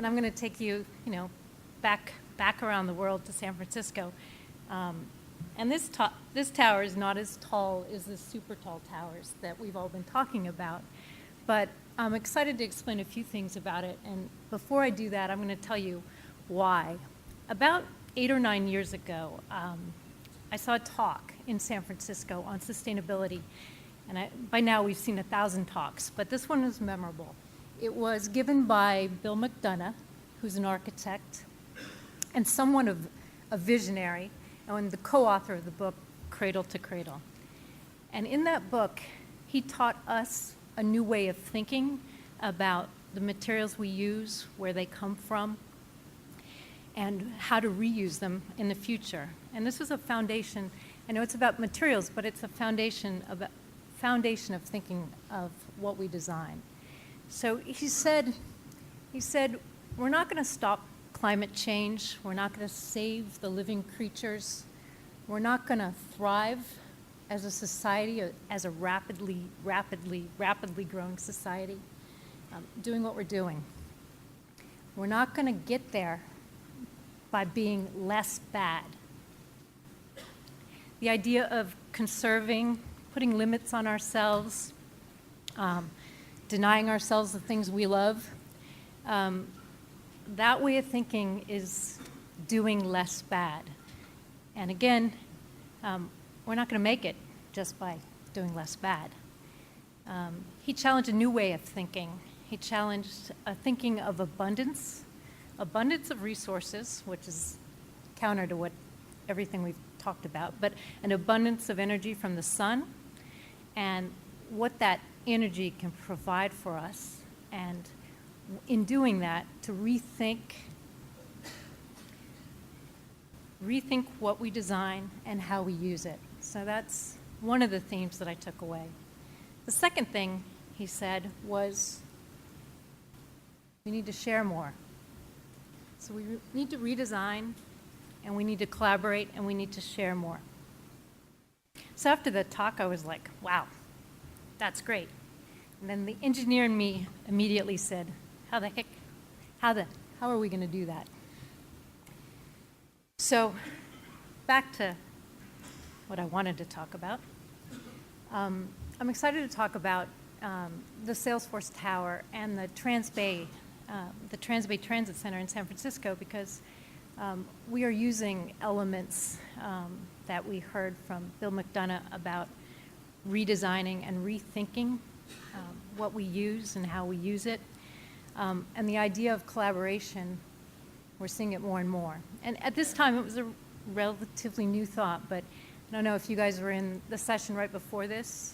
and I'm going to take you, back around the world to San Francisco. And this tower is not as tall as the super tall towers that we've all been talking about, but I'm excited to explain a few things about it. And before I do that, I'm going to tell you why. About 8 or 9 years ago, I saw a talk in San Francisco on sustainability. And by now we've seen 1,000 talks, but this one was memorable. It was given by Bill McDonough, who's an architect and somewhat of a visionary, and the co-author of the book, Cradle to Cradle. And in that book, he taught us a new way of thinking about the materials we use, where they come from, and how to reuse them in the future. And this was a foundation. I know it's about materials, but it's a foundation of thinking of what we design. So he said, we're not going to stop climate change. We're not going to save the living creatures. We're not going to thrive as a society, as a rapidly growing society, doing what we're doing. We're not going to get there by being less bad. The idea of conserving, putting limits on ourselves, denying ourselves the things we love, that way of thinking is doing less bad. And again, we're not going to make it just by doing less bad. He challenged a new way of thinking. He challenged a thinking of abundance of resources, which is counter to what everything we've talked about, but an abundance of energy from the sun and what that energy can provide for us. And in doing that, to rethink what we design and how we use it. So that's one of the themes that I took away. The second thing he said was, we need to share more. So we need to redesign, and we need to collaborate, and we need to share more. So after the talk, I was like, wow, that's great. And then the engineer in me immediately said, how are we going to do that? So back to what I wanted to talk about. I'm excited to talk about the SALESFORCE Tower and the Transbay Transit Center in San Francisco, because we are using elements that we heard from Bill McDonough about redesigning and rethinking what we use and how we use it. And the idea of collaboration, we're seeing it more and more. And at this time, it was a relatively new thought, but I don't know if you guys were in the session right before this.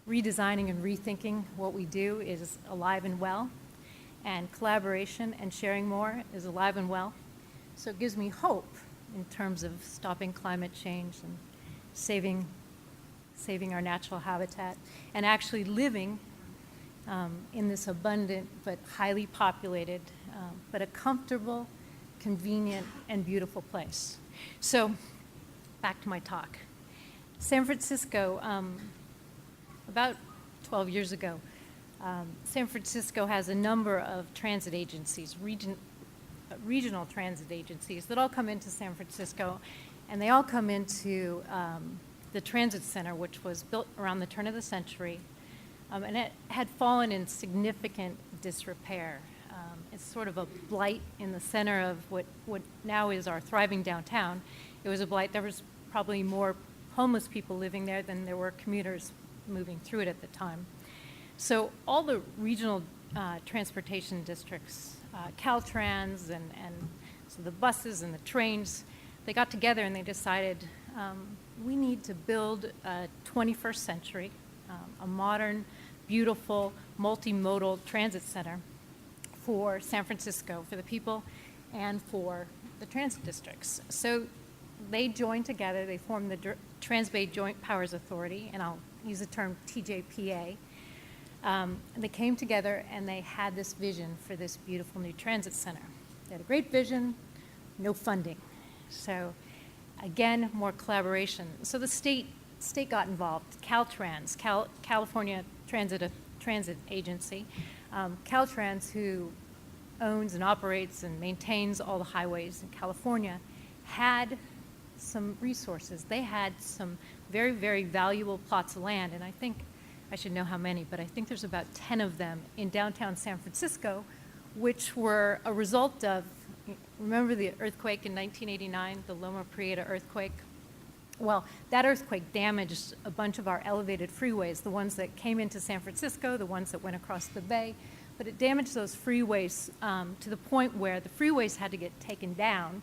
Redesigning and rethinking what we do is alive and well, and collaboration and sharing more is alive and well. So it gives me hope in terms of stopping climate change and saving our natural habitat, and actually living in this abundant but highly populated, but a comfortable, convenient, and beautiful place. So back to my talk. San Francisco, about 12 years ago, San Francisco has a number of transit agencies, regional transit agencies that all come into San Francisco, and they all come into the transit center, which was built around the turn of the century, and it had fallen in significant disrepair. It's sort of a blight in the center of what now is our thriving downtown. It was a blight. There was probably more homeless people living there than there were commuters moving through it at the time. So all the regional transportation districts, Caltrans and so the buses and the trains, they got together and they decided we need to build a 21st century, a modern, beautiful, multimodal transit center for San Francisco, for the people, and for the transit districts. So they joined together, they formed the Transbay Joint Powers Authority, and I'll use the term TJPA. They came together and they had this vision for this beautiful new transit center. They had a great vision, no funding. So again, more collaboration. So the state got involved. Caltrans, California Transit Agency, Caltrans, who owns and operates and maintains all the highways in California, had some resources. They had some very, very valuable plots of land, and I think, I should know how many, but I think there's about 10 of them in downtown San Francisco, which were a result of, remember the earthquake in 1989, the Loma Prieta earthquake? Well, that earthquake damaged a bunch of our elevated freeways, the ones that came into San Francisco, the ones that went across the bay, but it damaged those freeways to the point where the freeways had to get taken down,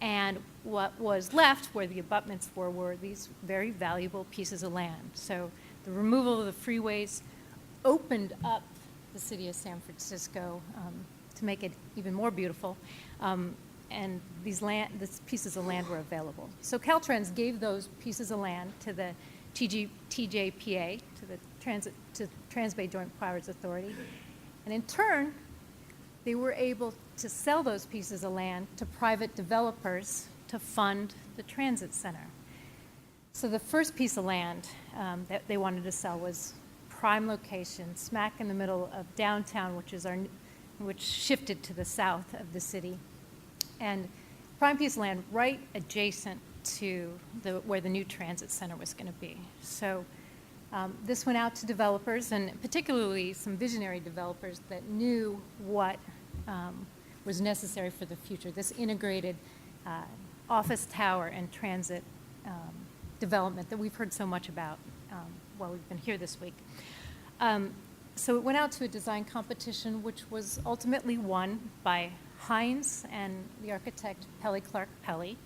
and what was left, where the abutments were these very valuable pieces of land. So the removal of the freeways opened up the city of San Francisco to make it even more beautiful, and these pieces of land were available. So Caltrans gave those pieces of land to the TJPA, to Trans-Bay Joint Powers Authority, and in turn, they were able to sell those pieces of land to private developers to fund the transit center. So the first piece of land that they wanted to sell was prime location, smack in the middle of downtown, which shifted to the south of the city, and prime piece of land right adjacent to where the new transit center was going to be. So this went out to developers, and particularly some visionary developers that knew what was necessary for the future, this integrated office tower and transit development that we've heard so much about while we've been here this week. So it went out to a design competition, which was ultimately won by Hines and the architect Pelly Clark Pelly.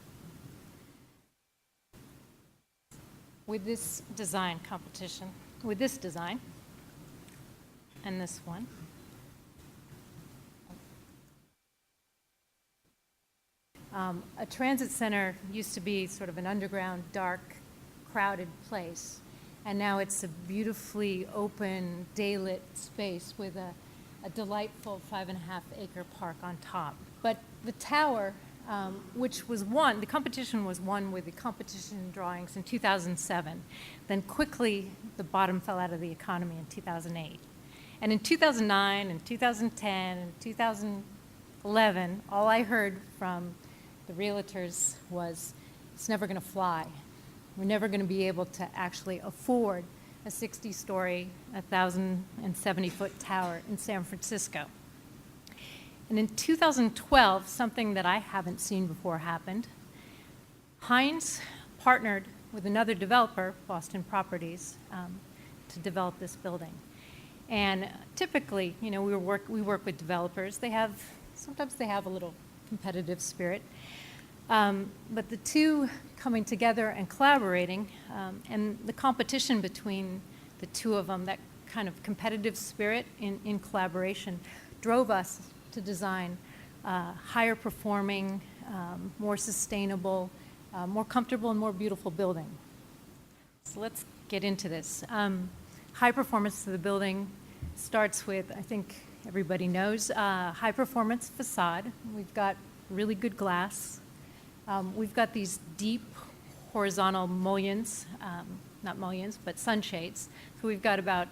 With this design competition, with this design and this one. A transit center used to be sort of an underground, dark, crowded place, and now it's a beautifully open, daylit space with a delightful 5.5-acre park on top. But the tower, which was won, the competition was won with the competition drawings in 2007. Then quickly, the bottom fell out of the economy in 2008. And in 2009 and 2010 and 2011, all I heard from the realtors was, it's never going to fly. We're never going to be able to actually afford a 60-story, 1,070-foot tower in San Francisco. And in 2012, something that I haven't seen before happened. Hines partnered with another developer, Boston Properties, to develop this building. And typically, you know, we work with developers. Sometimes they have a little competitive spirit. But the two coming together and collaborating, and the competition between the two of them, that kind of competitive spirit in collaboration, drove us to design higher performing, more sustainable, more comfortable and more beautiful building. So let's get into this. High performance to the building starts with, I think everybody knows, high performance facade. We've got really good glass. We've got these deep horizontal mullions, not mullions, but sunshades. So we've got about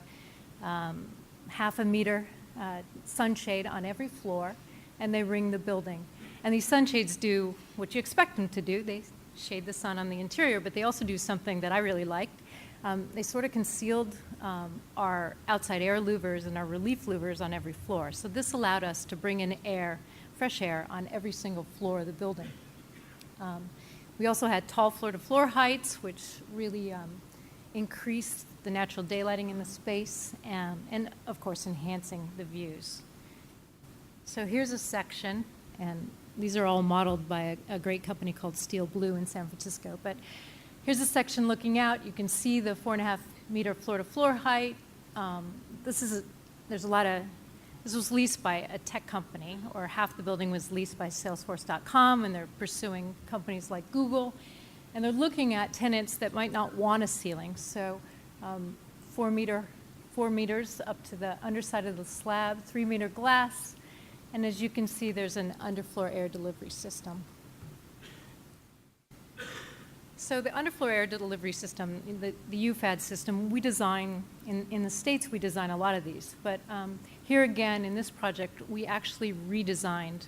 half a meter sunshade on every floor, and they ring the building. And these sunshades do what you expect them to do. They shade the sun on the interior, but they also do something that I really liked. They sort of concealed our outside air louvers and our relief louvers on every floor. So this allowed us to bring in air, fresh air, on every single floor of the building. We also had tall floor-to-floor heights, which really increased the natural daylighting in the space and, of course, enhancing the views. So here's a section, and these are all modeled by a great company called Steel Blue in San Francisco. But here's a section looking out. You can see the 4.5-meter floor-to-floor height. This was leased by a tech company, or half the building was leased by SALESFORCE.com, and they're pursuing companies like Google. And they're looking at tenants that might not want a ceiling. So 4 meters up to the underside of the slab, 3-meter glass. And as you can see, there's an underfloor air delivery system. So the underfloor air delivery system, the UFAD system, we design, in the States we design a lot of these, but here again in this project we actually redesigned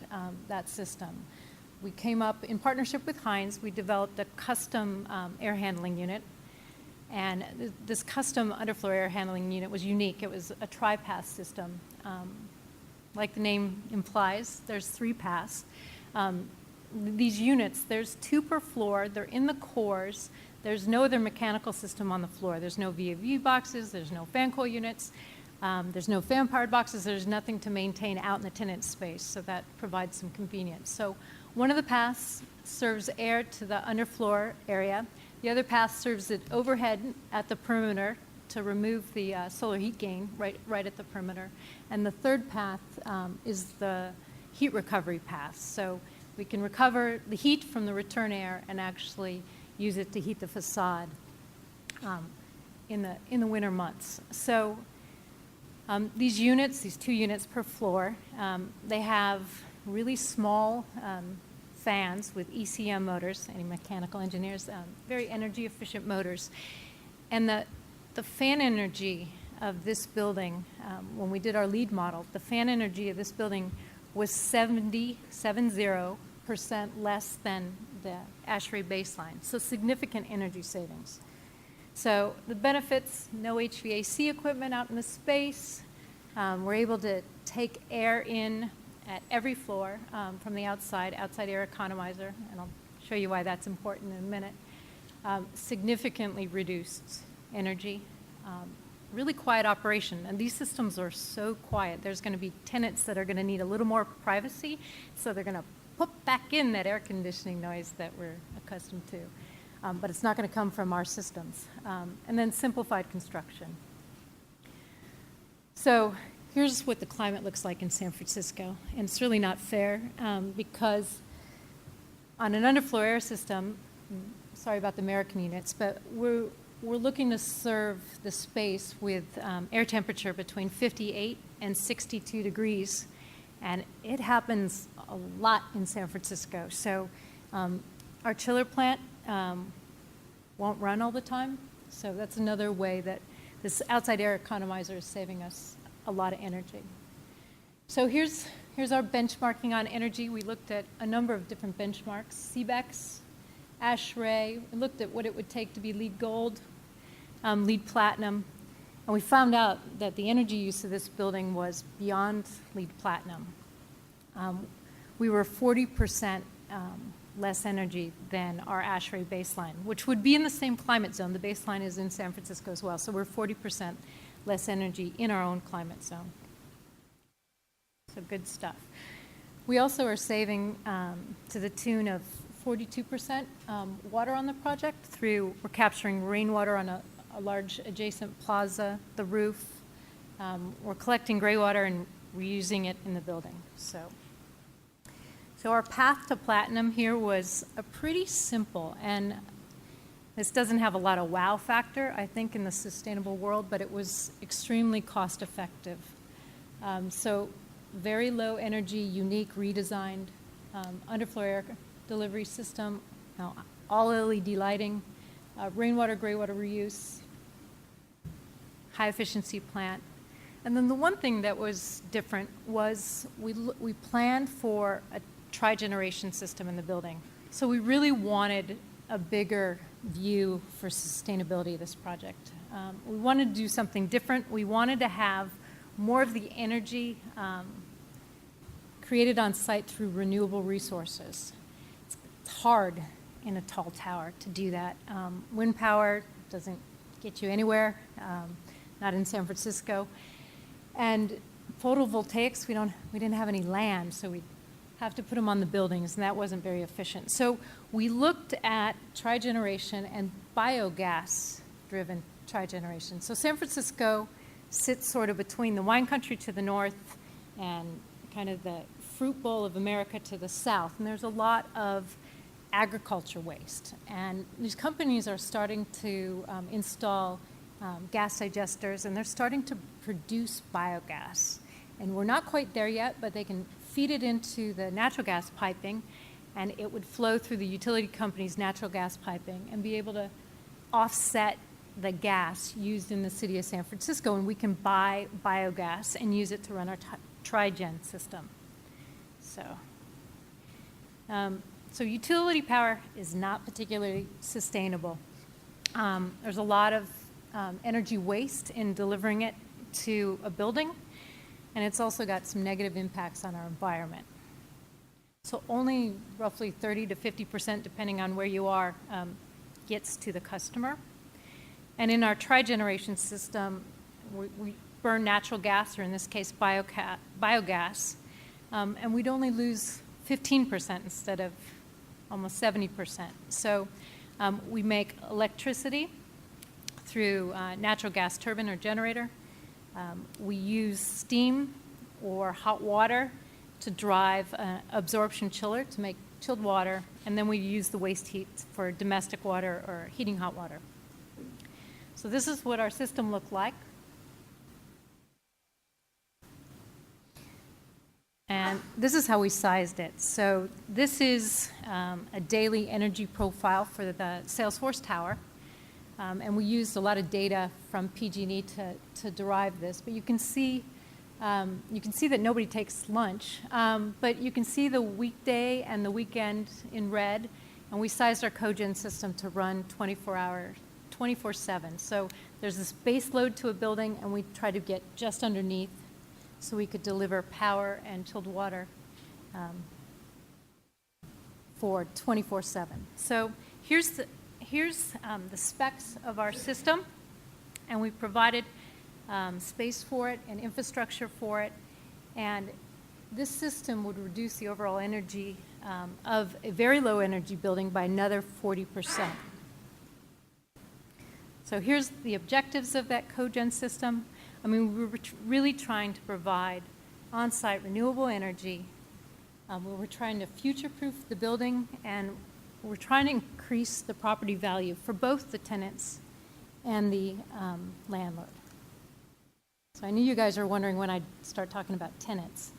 that system. We came up, in partnership with Heinz, we developed a custom air handling unit, and this custom underfloor air handling unit was unique. It was a tri-pass system. Like the name implies, there's 3 paths. These units, there's 2 per floor, they're in the cores, there's no other mechanical system on the floor. There's no VAV boxes, there's no fan coil units, there's no fan powered boxes, there's nothing to maintain out in the tenant space, so that provides some convenience. So one of the paths serves air to the underfloor area, the other path serves it overhead at the perimeter to remove the solar heat gain right at the perimeter, and the third path is the heat recovery path. So we can recover the heat from the return air and actually use it to heat the facade in the winter months. So these units, these 2 units per floor, they have really small fans with ECM motors, any mechanical engineers, very energy efficient motors. And the fan energy of this building, when we did our LEED model, the fan energy of this building was 70% less than the ASHRAE baseline, so significant energy savings. So the benefits, no HVAC equipment out in the space. We're able to take air in at every floor from the outside air economizer, and I'll show you why that's important in a minute. Significantly reduced energy. Really quiet operation, and these systems are so quiet. There's going to be tenants that are going to need a little more privacy, so they're going to put back in that air conditioning noise that we're accustomed to. But it's not going to come from our systems. And then simplified construction. So here's what the climate looks like in San Francisco, and it's really not fair because on an underfloor air system, sorry about the American units, but we're looking to serve the space with air temperature between 58 and 62 degrees, and it happens a lot in San Francisco. So our chiller plant won't run all the time, so that's another way that this outside air economizer is saving us a lot of energy. So here's our benchmarking on energy. We looked at a number of different benchmarks, CBEX, ASHRAE. We looked at what it would take to be LEED Gold, LEED Platinum, and we found out that the energy use of this building was beyond LEED Platinum. We were 40% less energy than our ASHRAE baseline, which would be in the same climate zone. The baseline is in San Francisco as well, so we're 40% less energy in our own climate zone. So good stuff. We also are saving to the tune of 42% water on the project through, we're capturing rainwater on a large adjacent plaza, the roof. We're collecting gray water and reusing it in the building. So our path to platinum here was a pretty simple, and this doesn't have a lot of wow factor, I think, in the sustainable world, but it was extremely cost effective. So very low energy, unique, redesigned underfloor air delivery system, all LED lighting, rainwater, gray water reuse, high efficiency plant. And then the one thing that was different was we planned for a TRIGENERATION system in the building. So we really wanted a bigger view for sustainability of this project. We wanted to do something different. We wanted to have more of the energy created on site through renewable resources. It's hard in a tall tower to do that. Wind power doesn't get you anywhere, not in San Francisco. And photovoltaics, we didn't have any land, so we have to put them on the buildings, and that wasn't very efficient. So we looked at trigeneration and biogas-driven trigeneration. So San Francisco sits sort of between the wine country to the north and kind of the fruit bowl of America to the south, and there's a lot of agriculture waste. And these companies are starting to install gas digesters, and they're starting to produce biogas. And we're not quite there yet, but they can feed it into the natural gas piping, and it would flow through the utility company's natural gas piping and be able to offset the gas used in the city of San Francisco, and we can buy biogas and use it to run our TRIGEN system. So utility power is not particularly sustainable. There's a lot of energy waste in delivering it to a building, and it's also got some negative impacts on our environment. So only roughly 30 to 50%, depending on where you are, gets to the customer. And in our trigeneration system, we burn natural gas, or in this case, biogas, and we'd only lose 15% instead of almost 70%. So we make electricity through natural gas turbine or generator. We use steam or hot water to drive an absorption chiller to make chilled water, and then we use the waste heat for domestic water or heating hot water. So this is what our system looked like. And this is how we sized it. So this is a daily energy profile for the SALESFORCE tower. And we used a lot of data from PG&E to derive this. But you can see that nobody takes lunch. But you can see the weekday and the weekend in red. And we sized our cogen system to run 24/7. So there's this base load to a building, and we try to get just underneath so we could deliver power and chilled water for 24/7. So here's the specs of our system, and we provided space for it and infrastructure for it, and this system would reduce the overall energy of a very low energy building by another 40%. So here's the objectives of that cogen system. I mean, we were really trying to provide on-site renewable energy. We were trying to future-proof the building, and we're trying to increase the property value for both the tenants and the landlord. So I knew you guys are wondering when I'd start talking about tenants.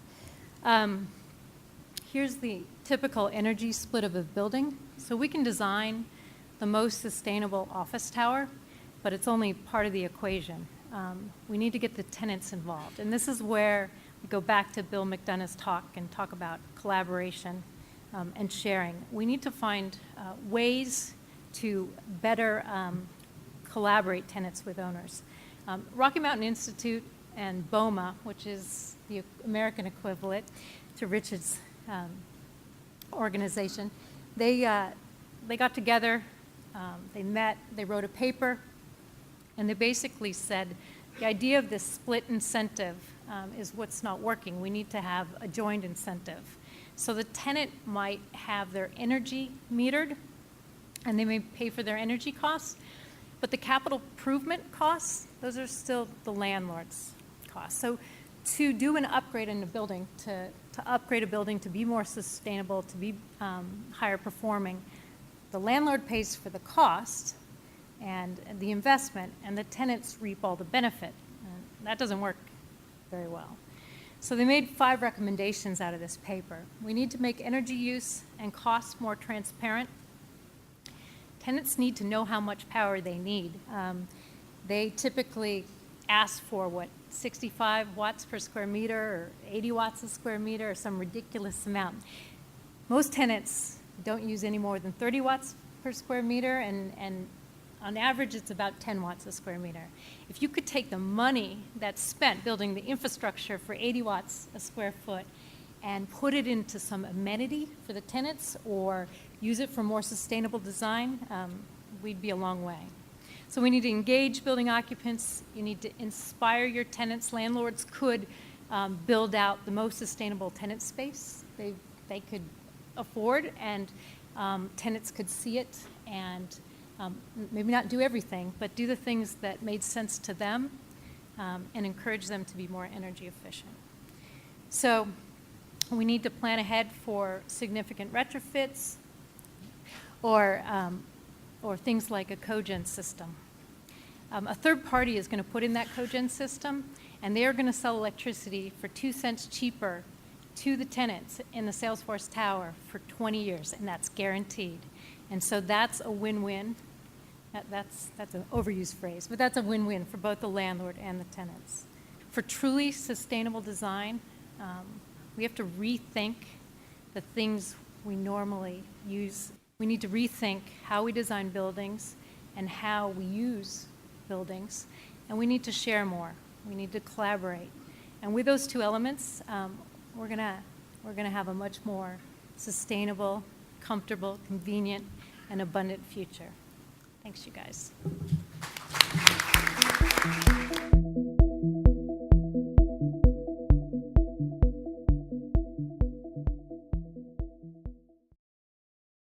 Here's the typical energy split of a building. So we can design the most sustainable office tower, but it's only part of the equation. We need to get the tenants involved. And this is where we go back to Bill McDonough's talk and talk about collaboration and sharing. We need to find ways to better collaborate tenants with owners. Rocky Mountain Institute and BOMA, which is the American equivalent to Richard's organization, they got together, they met, they wrote a paper, and they basically said the idea of this split incentive is what's not working. We need to have a joint incentive. So the tenant might have their energy metered, and they may pay for their energy costs, but the capital improvement costs, those are still the landlord's costs. So to do an upgrade in a building, to upgrade a building to be more sustainable, to be higher performing, the landlord pays for the cost and the investment, and the tenants reap all the benefit. And that doesn't work very well. So they made 5 recommendations out of this paper. We need to make energy use and costs more transparent. Tenants need to know how much power they need. They typically ask for, 65 watts per square meter or 80 watts a square meter or some ridiculous amount. Most tenants don't use any more than 30 watts per square meter, and on average, it's about 10 watts a square meter. If you could take the money that's spent building the infrastructure for 80 watts a square foot and put it into some amenity for the tenants or use it for more sustainable design, we'd be a long way. So we need to engage building occupants. You need to inspire your tenants. Landlords could build out the most sustainable tenant space they could afford, and tenants could see it and maybe not do everything, but do the things that made sense to them and encourage them to be more energy efficient. So we need to plan ahead for significant retrofits or things like a cogen system. A third party is going to put in that cogen system, and they are going to sell electricity for 2 cents cheaper to the tenants in the Salesforce Tower for 20 years, and that's guaranteed. And so that's a win-win. That's an overused phrase, but that's a win-win for both the landlord and the tenants. For truly sustainable design, we have to rethink the things we normally use. We need to rethink how we design buildings and how we use buildings, and we need to share more. We need to collaborate. And with those two elements, we're gonna have a much more sustainable, comfortable, convenient, and abundant future. Thanks, you guys.